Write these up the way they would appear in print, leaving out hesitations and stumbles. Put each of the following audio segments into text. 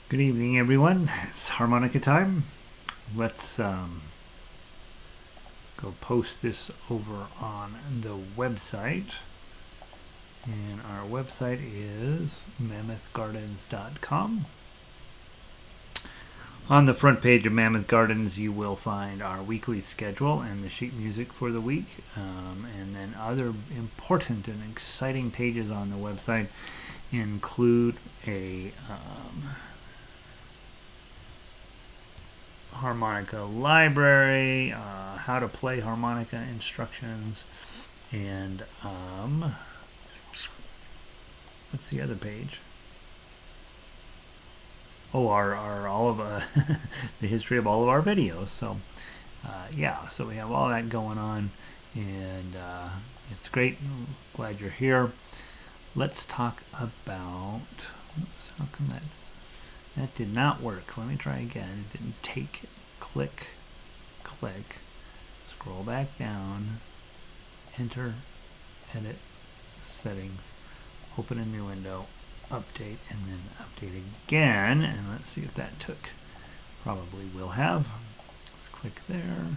Good evening, everyone. It's harmonica time. Let's go post this over on the website. And our website is mammothgardens.com. On the front page of Mammoth Gardens, you will find our weekly schedule and the sheet music for the week. And then other important and exciting pages on the website include a harmonica library, how to play harmonica instructions, and what's the other page? Oh, our all of the history of all of our videos. So yeah, so we have all that going on, and it's great. Glad you're here. Let's talk about. Oops, how come that did not work? Let me try again. It didn't take. Click, click, scroll back down, enter, edit, settings, open a new window, update, and then update again. And let's see if that took. Probably will have. Let's click there.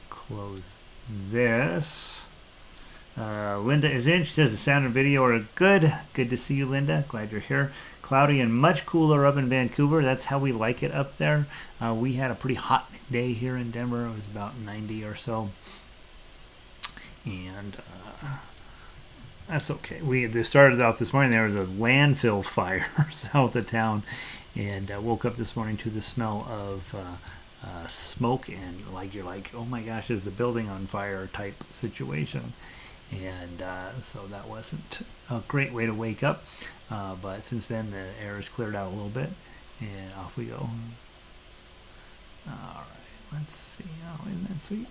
Close this. Linda is in. She says the sound and video are good. Good to see you, Linda. Glad you're here. Cloudy and much cooler up in Vancouver. That's how we like it up there. We had a pretty hot day here in Denver. It was about 90 or so. And that's okay. We started out this morning. There was a landfill fire south of town. And woke up this morning to the smell of smoke. And you're like, oh my gosh, is the building on fire type situation. And so that wasn't a great way to wake up. But since then, the air has cleared out a little bit. And off we go. All right. Let's see. Oh, isn't that sweet?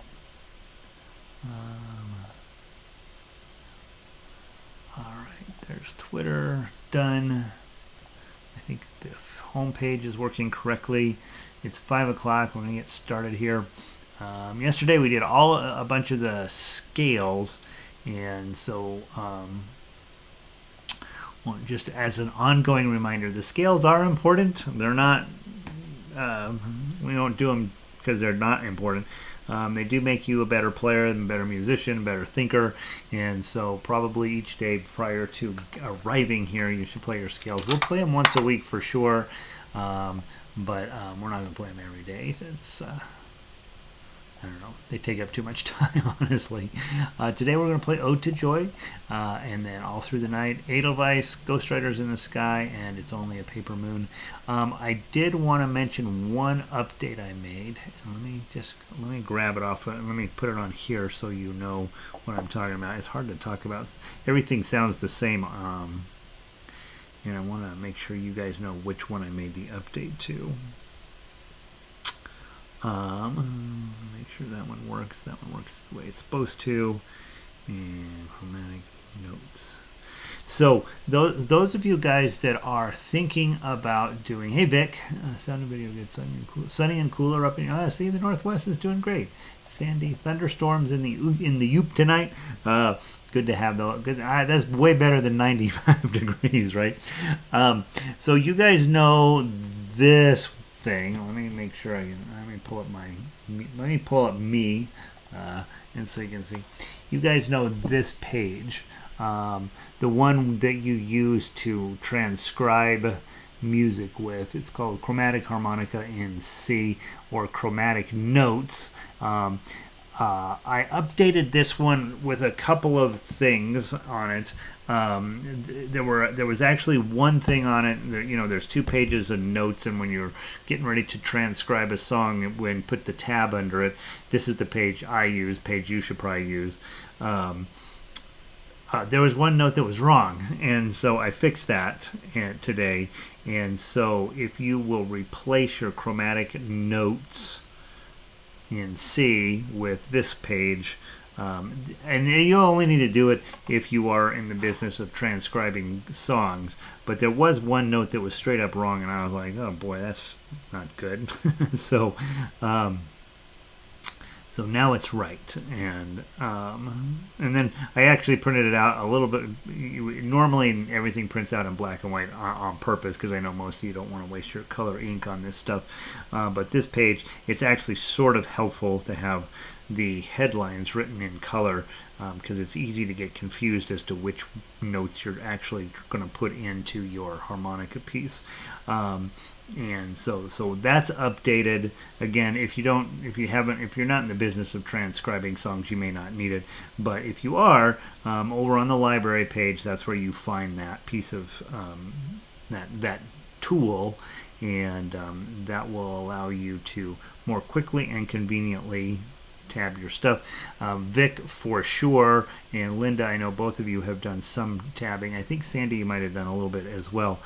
All right. There's Twitter. Done. I think the home page is working correctly. It's 5 o'clock. We're going to get started here. Yesterday, we did a bunch of the scales. And so, well, just as an ongoing reminder, the scales are important. They're not, we don't do them because they're not important. They do make you a better player, a better musician, a better thinker. And so probably each day prior to arriving here, you should play your scales. We'll play them once a week for sure. But we're not going to play them every day. It's, I don't know. They take up too much time, honestly. Today we're going to play Ode to Joy, and then all through the night, Edelweiss, Ghost Riders in the Sky, and It's Only a Paper Moon. I did want to mention one update I made. Let me grab it off. Let me put it on here so you know what I'm talking about. It's hard to talk about. Everything sounds the same, and I want to make sure you guys know which one I made the update to. Make sure that one works. That one works the way it's supposed to. And chromatic notes. So those of you guys that are thinking about doing, hey Vic, sound and video good, sunny and cooler up in. See, the Northwest is doing great. Sandy thunderstorms in the Yoop tonight. Good to have though. Good. That's way better than 95 degrees, right? So you guys know this thing. Let me make sure let me pull up me, and so you can see. You guys know this page, the one that you use to transcribe music with. It's called Chromatic Harmonica in C, or Chromatic Notes. I updated this one with a couple of things on it. There was actually one thing on it. There's 2 pages of notes, and when you're getting ready to transcribe a song, when put the tab under it, this is the page I use. Page you should probably use. There was one note that was wrong, and so I fixed that today. And so if you will replace your chromatic notes in C with this page, and you only need to do it if you are in the business of transcribing songs. But there was one note that was straight up wrong, and I was like, oh boy, that's not good. So So now it's right, and then I actually printed it out a little bit. Normally, everything prints out in black and white on purpose because I know most of you don't want to waste your color ink on this stuff. But this page, it's actually sort of helpful to have the headlines written in color because it's easy to get confused as to which notes you're actually going to put into your harmonica piece. And so that's updated. Again, if you're not in the business of transcribing songs, you may not need it. But if you are, over on the library page, that's where you find that piece of that tool, and that will allow you to more quickly and conveniently tab your stuff. Vic, for sure, and Linda, I know both of you have done some tabbing. I think Sandy, you might have done a little bit as well.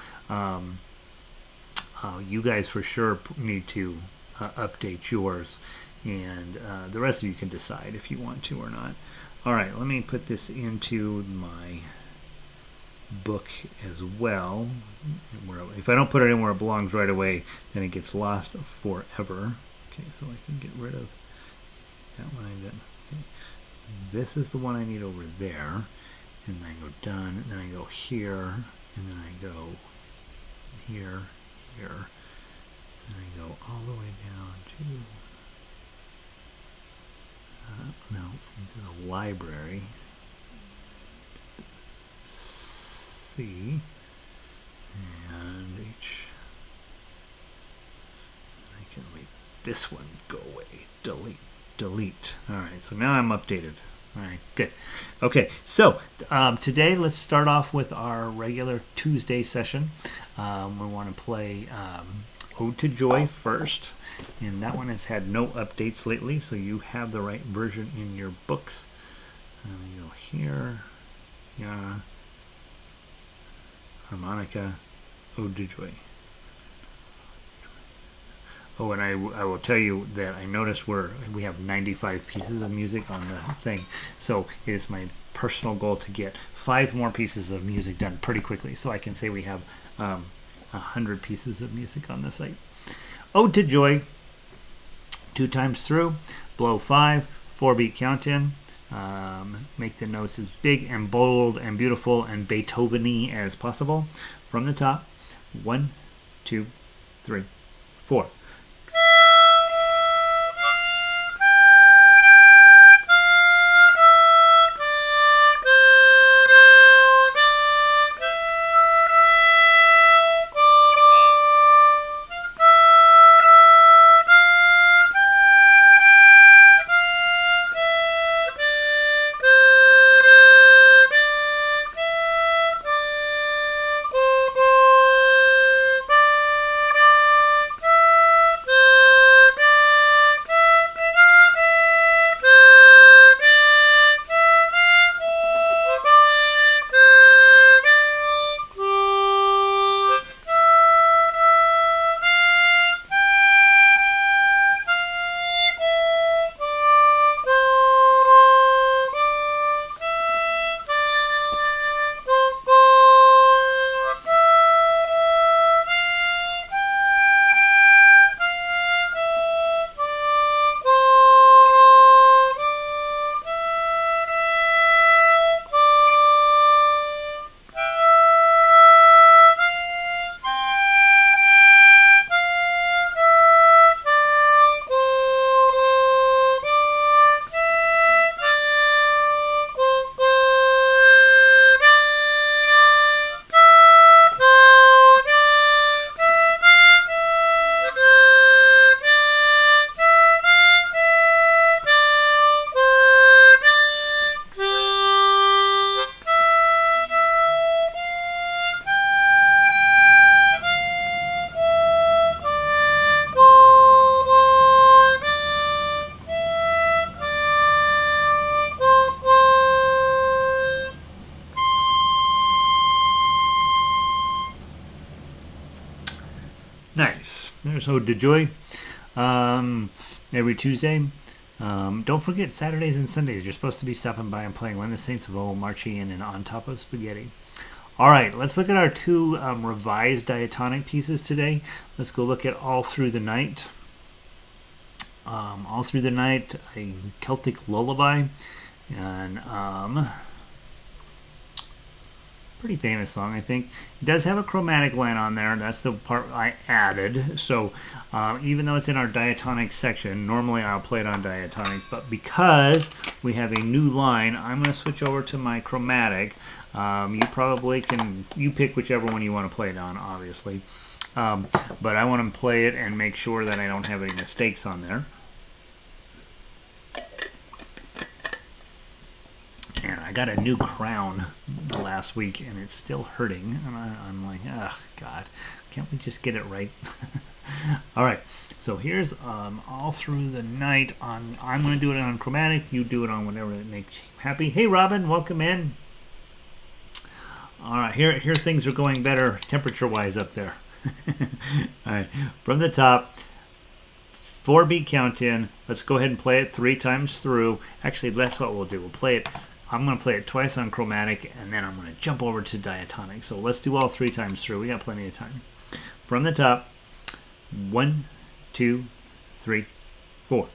You guys for sure need to update yours, and the rest of you can decide if you want to or not. All right, let me put this into my book as well. If I don't put it in where it belongs right away, then it gets lost forever. Okay, so I can get rid of that one. I didn't. This is the one I need over there, and then I go done, and then I go here, and then I go here, here, and I go all the way down to into the library. C and H. I can make this one go away. Delete. All right, so now I'm updated. All right, good. Okay, so today let's start off with our regular Tuesday session. We want to play Ode to Joy first, and that one has had no updates lately, so you have the right version in your books. You go here, yeah, harmonica, Ode to Joy. Oh, and I will tell you that I noticed we have 95 pieces of music on the thing, so it is my personal goal to get 5 more pieces of music done pretty quickly, so I can say we have 100 pieces of music on the site. Ode to Joy, 2 times through, blow 5, 4-beat count in. Make the notes as big and bold and beautiful and Beethoven-y as possible. From the top, 1, 2, 3, 4. Nice. There's Ode to Joy. Every Tuesday. Don't forget Saturdays and Sundays. You're supposed to be stopping by and playing When the Saints of Old, Marching In, and On Top of Spaghetti. All right, let's look at our 2 revised diatonic pieces today. Let's go look at All Through the Night. All Through the Night, a Celtic lullaby, and pretty famous song, I think. It does have a chromatic line on there. That's the part I added. So even though it's in our diatonic section, normally I'll play it on diatonic, but because we have a new line, I'm going to switch over to my chromatic. You probably can, you pick whichever one you want to play it on, obviously. But I want to play it and make sure that I don't have any mistakes on there. And I got a new crown last week, and it's still hurting. And I'm like, oh, God, can't we just get it right? All right, so here's All Through the Night. I'm going to do it on chromatic. You do it on whatever that makes you happy. Hey, Robin, welcome in. All right, here things are going better temperature-wise up there. All right, from the top, 4-beat count in. Let's go ahead and play it 3 times through. Actually, that's what we'll do. We'll play it. I'm going to play it twice on chromatic, and then I'm going to jump over to diatonic. So let's do all 3 times through. We got plenty of time. From the top, 1, 2, 3, 4.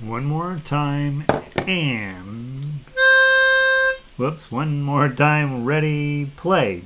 One more time, and whoops, one more time, ready, play.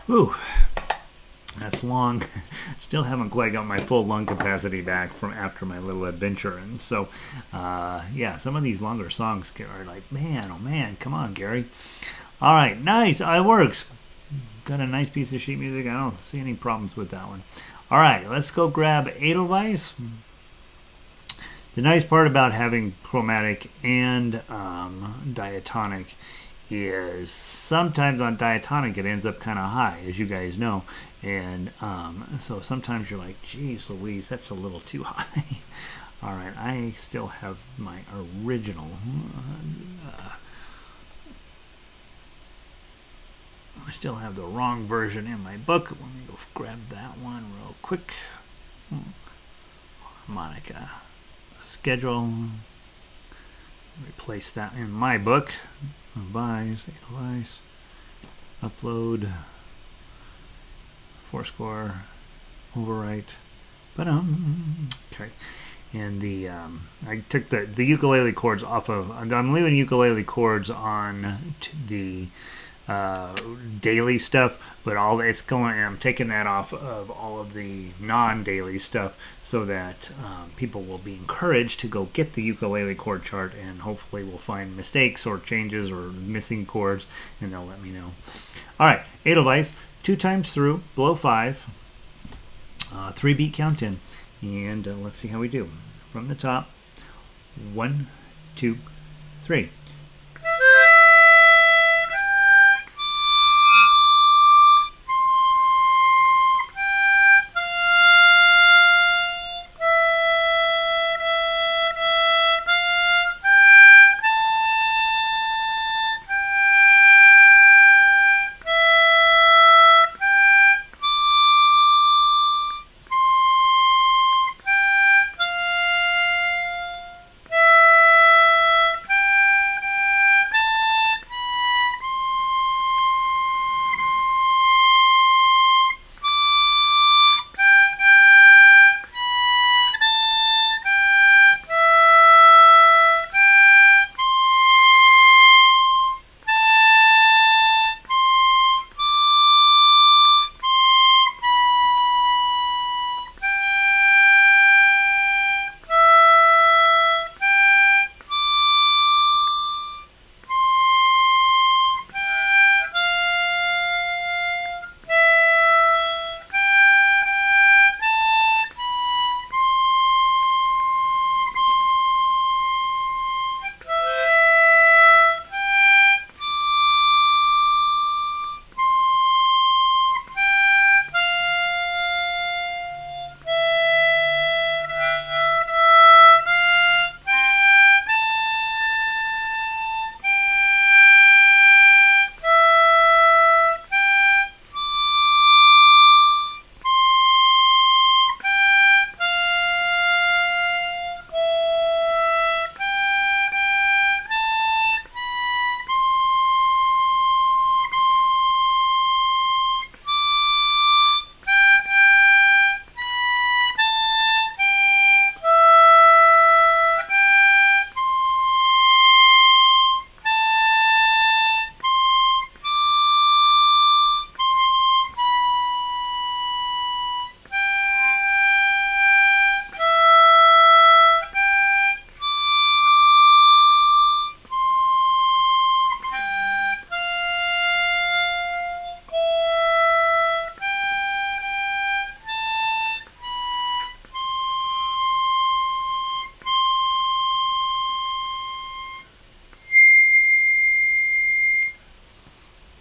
Ooh, that's long. Still haven't quite got my full lung capacity back from after my little adventure. And so, yeah, some of these longer songs are like, man, oh man, come on, Gary. All right, nice. It works. got a nice piece of sheet music. I don't see any problems with that one. All right, let's go grab Edelweiss. The nice part about having Chromatic and Diatonic is sometimes on Diatonic it ends up kind of high, as you guys know. And so sometimes you're like, geez Louise, that's a little too high. All right, I still have my original. I still have the wrong version in my book. Let me go grab that one real quick. Harmonica schedule. Replace that in my book. Edelweiss, upload, Fourscore, overwrite. But okay. And the I took the ukulele chords off of. I'm leaving ukulele chords on the daily stuff, but all it's going. I'm taking that off of all of the non-daily stuff, so that people will be encouraged to go get the ukulele chord chart, and hopefully we'll find mistakes or changes or missing chords, and they'll let me know. All right, Edelweiss, 2 times through, below 5, 3-beat count in, and let's see how we do. From the top, 1, 2, 3.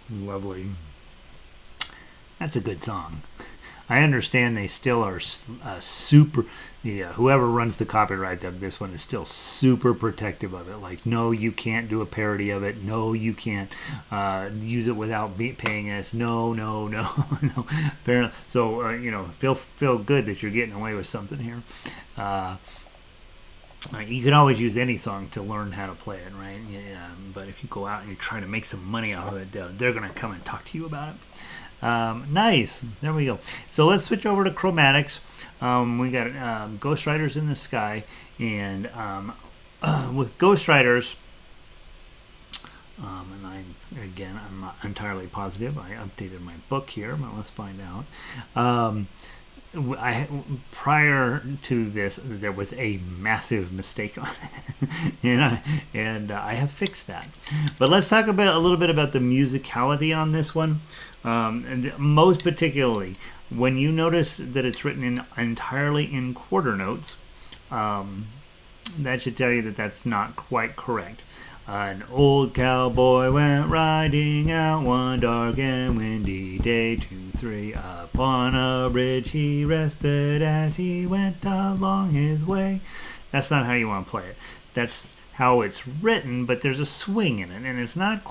Lovely. That's a good song. I understand they still are super. Whoever runs the copyright of this one is still super protective of it. Like, no, you can't do a parody of it. No, you can't use it without paying us. No, no, no, no. So feel good that you're getting away with something here. You can always use any song to learn how to play it, right? Yeah, but if you go out and you try to make some money off of it, they're going to come and talk to you about it. Nice. There we go. So let's switch over to Chromatics. We got Ghostwriters in the Sky, and with Ghostwriters, and I'm not entirely positive. I updated my book here, but let's find out. prior to this, there was a massive mistake on it, and I have fixed that. But let's talk about a little bit about the musicality on this one, and most particularly when you notice that it's written entirely in quarter notes. That should tell you that that's not quite correct. An old cowboy went riding out one dark and windy day, 2, 3. Upon a bridge he rested as he went along his way. That's not how you want to play it. That's how it's written, but there's a swing in it, and it's not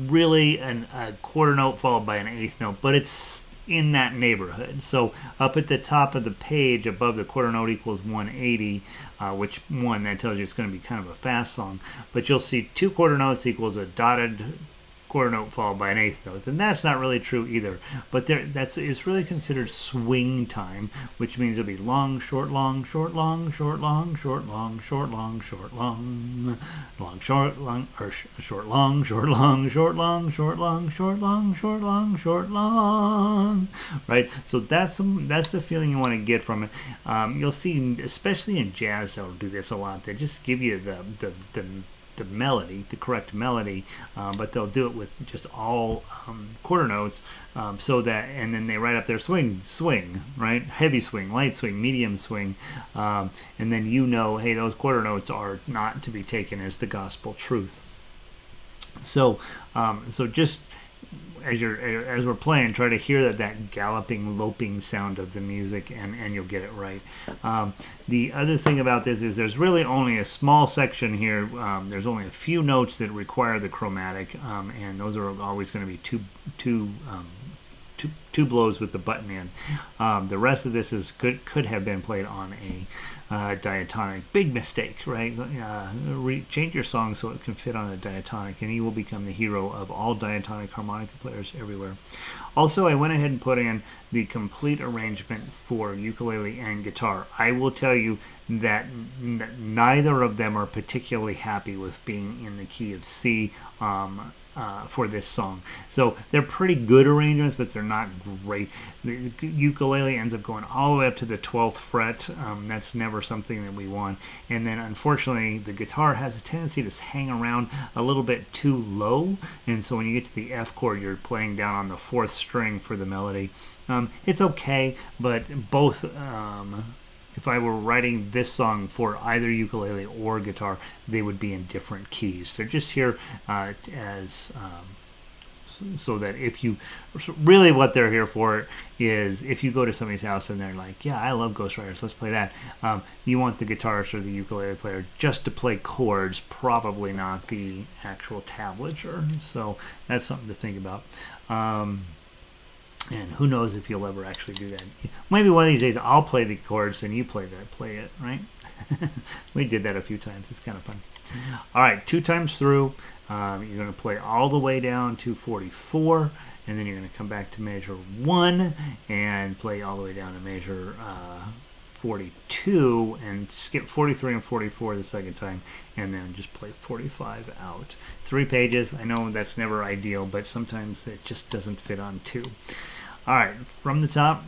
really a quarter note followed by an eighth note, but it's in that neighborhood. So up at the top of the page above the quarter note equals 180, which that tells you it's going to be kind of a fast song. But you'll see 2 quarter notes equals a dotted quarter note followed by an eighth note, and that's not really true either. But it's really considered swing time, which means it'll be long, short, long, short, long, short, long, short, long, short, long, short, long, long, short, long, or short, long, short, long, short, long, short, long, short, long, short, long, short, long. Right. So that's the feeling you want to get from it. You'll see, especially in jazz, they'll do this a lot. They just give you the melody, the correct melody, but they'll do it with just all quarter notes, so that, and then they write up their swing, right? Heavy swing, light swing, medium swing, and then hey, those quarter notes are not to be taken as the gospel truth. So just as we're playing, try to hear that galloping, loping sound of the music, and you'll get it right. The other thing about this is there's really only a small section here. There's only a few notes that require the chromatic, and those are always going to be two blows with the button in. The rest of this could have been played on a diatonic. Big mistake, right? Change your song so it can fit on a diatonic, and you will become the hero of all diatonic harmonica players everywhere. Also, I went ahead and put in the complete arrangement for ukulele and guitar. I will tell you that neither of them are particularly happy with being in the key of C for this song. So they're pretty good arrangements, but they're not great. The ukulele ends up going all the way up to the 12th fret. That's never something that we want. And then unfortunately, the guitar has a tendency to hang around a little bit too low. And so when you get to the F chord, you're playing down on the 4th string for the melody. It's okay, but both... if I were writing this song for either ukulele or guitar, they would be in different keys. They're just here so that really what they're here for is if you go to somebody's house and they're like, yeah, I love Ghost Riders, let's play that. You want the guitarist or the ukulele player just to play chords, probably not the actual tablature. So that's something to think about. And who knows if you'll ever actually do that. Maybe one of these days I'll play the chords and you play it, right? We did that a few times. It's kind of fun. All right, 2 times through. You're going to play all the way down to 44, and then you're going to come back to measure 1 and play all the way down to measure 42 and skip 43 and 44 the second time, and then just play 45 out. 3 pages. I know that's never ideal, but sometimes it just doesn't fit on 2. All right, from the top,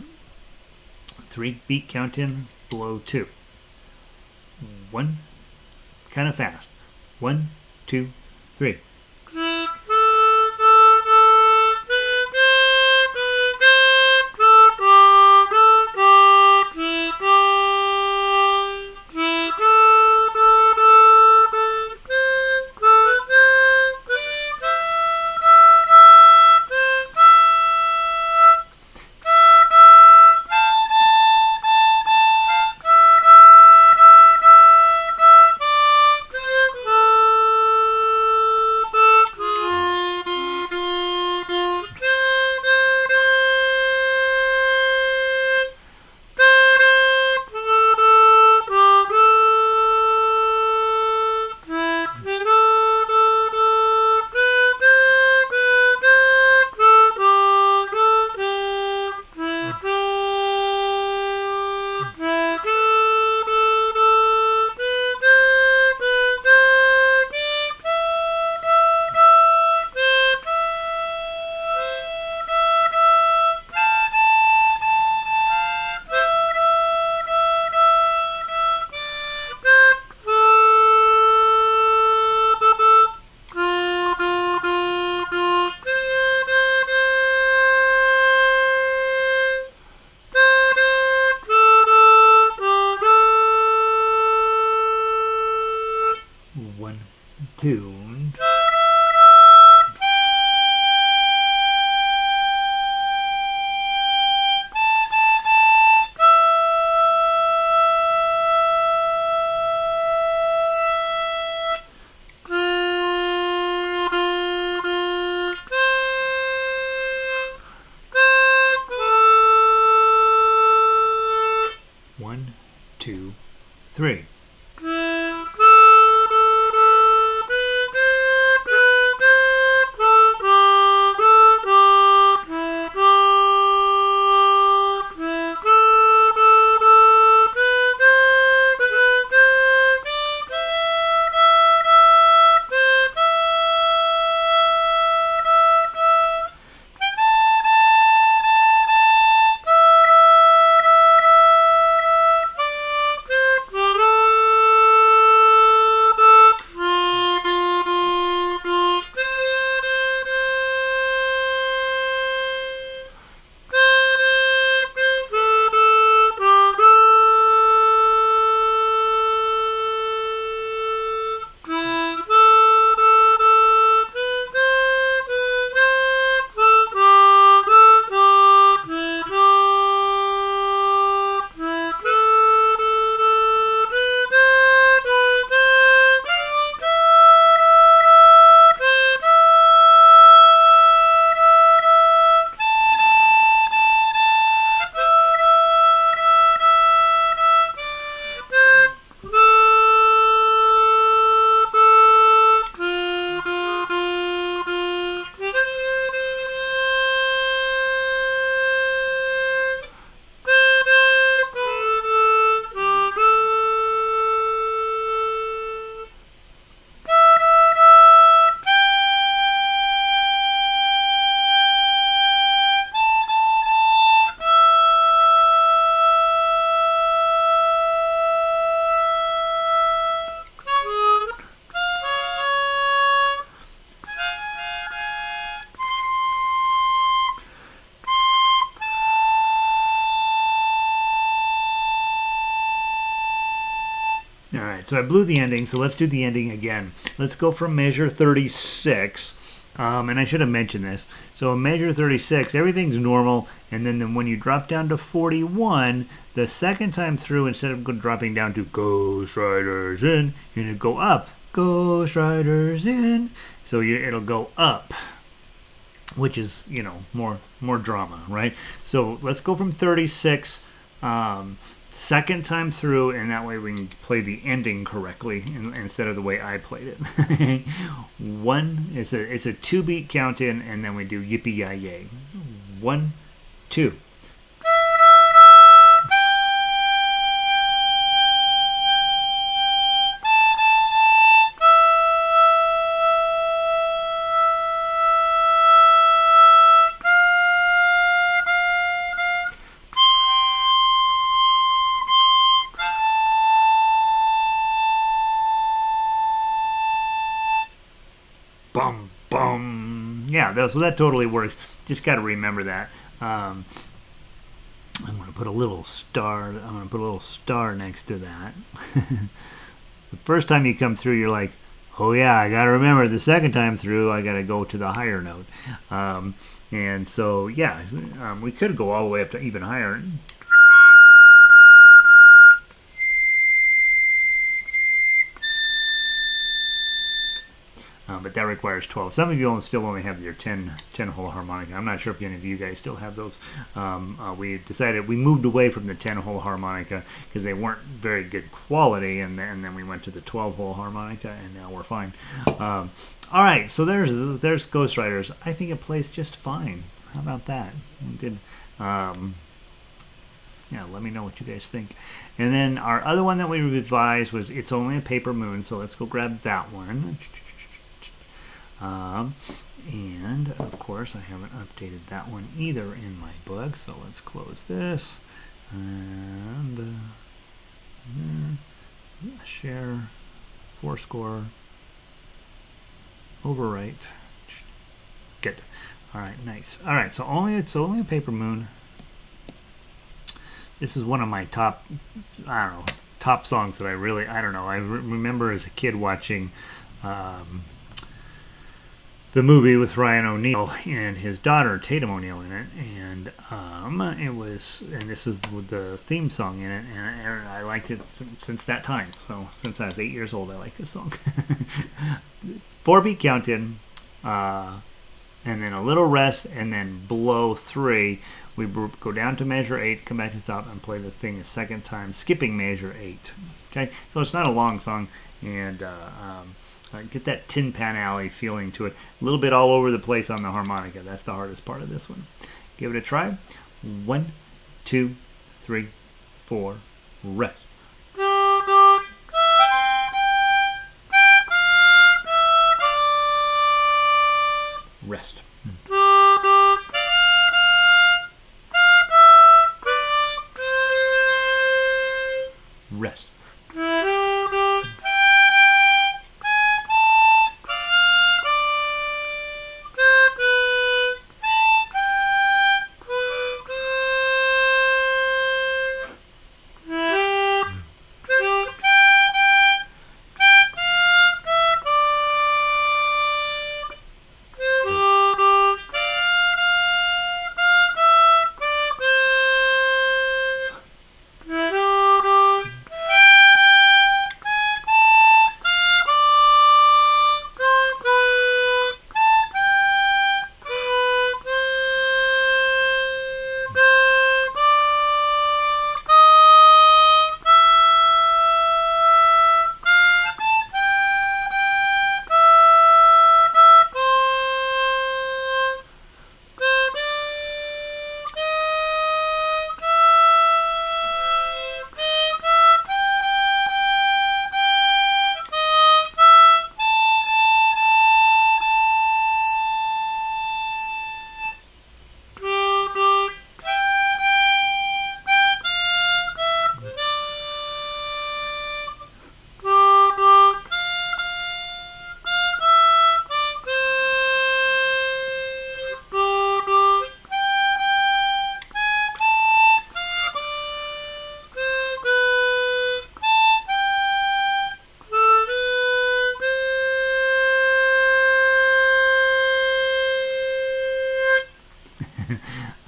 3 beat count in, below 2. 1, kind of fast. 1, 2, 3. right, so I blew the ending, so let's do the ending again. Let's go from measure 36. And I should have mentioned this. So in measure 36, everything's normal, and then when you drop down to 41, the second time through, instead of dropping down to Ghost Riders In, you're going to go up, Ghost Riders In. So it'll go up, which is, more drama, right? So let's go from 36, second time through, and that way we can play the ending correctly instead of the way I played it. It's a 2-beat count in, and then we do yippee yi yay. 1, 2. Bum, bum. Yeah, so that totally works. Just got to remember that. I'm going to put a little star. I'm going to put a little star next to that. The first time you come through, you're like, oh yeah, I got to remember. The second time through, I got to go to the higher note. And so, yeah, we could go all the way up to even higher. But that requires 12. Some of you still only have your 10-hole harmonica. I'm not sure if any of you guys still have those. We decided we moved away from the 10-hole harmonica because they weren't very good quality, and then we went to the 12-hole harmonica, and now we're fine. All right, so there's Ghost Riders. I think it plays just fine. How about that? Good. Yeah, let me know what you guys think. And then our other one that we revised was It's Only a Paper Moon, so let's go grab that one. And of course I haven't updated that one either in my book, so let's close this and share, Fourscore, overwrite. Good. All right, nice. All right, so It's Only a Paper Moon. This is one of my top songs that I remember as a kid watching the movie with Ryan O'Neal and his daughter Tatum O'Neal in it, and this is the theme song in it, and I liked it since that time. So since I was 8 years old, I like this song. 4-beat count in, and then a little rest, and then below 3, we go down to measure 8, come back to the top, and play the thing a second time, skipping measure 8. Okay, so it's not a long song, and get that Tin Pan Alley feeling to it. A little bit all over the place on the harmonica. That's the hardest part of this one. Give it a try. 1, 2, 3, 4, rest. Rest. Rest.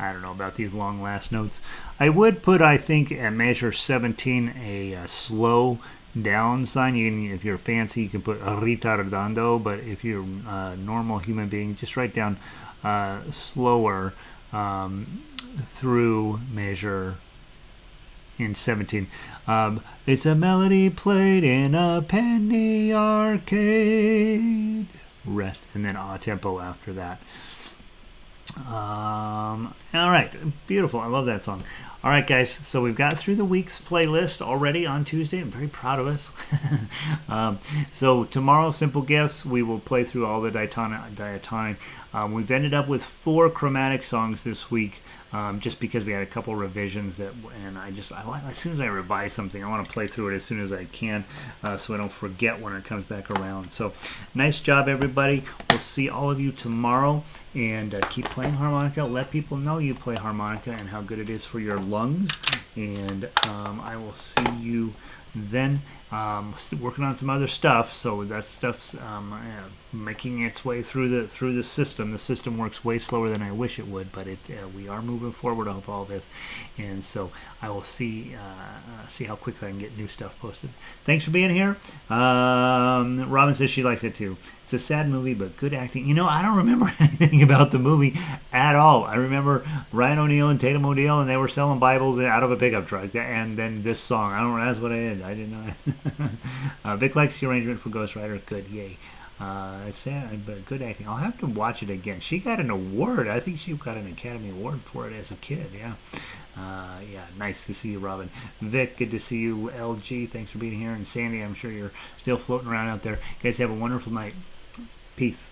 I don't know about these long last notes. I would put, I think, at measure 17 a slow down sign. You can, if you're fancy, you can put ritardando, but if you're a normal human being, just write down slower through measure in 17. It's a melody played in a penny arcade. Rest, and then a tempo after that. All right, beautiful. I love that song. All right, guys. So we've got through the week's playlist already on Tuesday. I'm very proud of us. So tomorrow, Simple Gifts, we will play through all the Diatonic. We've ended up with 4 Chromatic songs this week, just because we had a couple revisions and as soon as I revise something, I want to play through it as soon as I can, so I don't forget when it comes back around. So, nice job, everybody. We'll see all of you tomorrow, and keep playing harmonica. Let people know you play harmonica and how good it is for your lungs. And I will see you then. Still working on some other stuff, so that stuff's making its way through the system. The system works way slower than I wish it would, but we are moving forward with all this, and so I will see how quickly I can get new stuff posted. Thanks for being here. Robin says she likes it too. It's a sad movie, but good acting. You know, I don't remember anything about the movie at all. I remember Ryan O'Neal and Tatum O'Neal, and they were selling Bibles out of a pickup truck, and then this song. That's what I did. I didn't know. Vic likes the arrangement for Ghost Rider. Good, yay. It's sad, but good acting. I'll have to watch it again. She got an award. I think she got an Academy Award for it as a kid. Yeah. Nice to see you, Robin. Vic, good to see you. LG, thanks for being here. And Sandy, I'm sure you're still floating around out there. You guys have a wonderful night. Peace.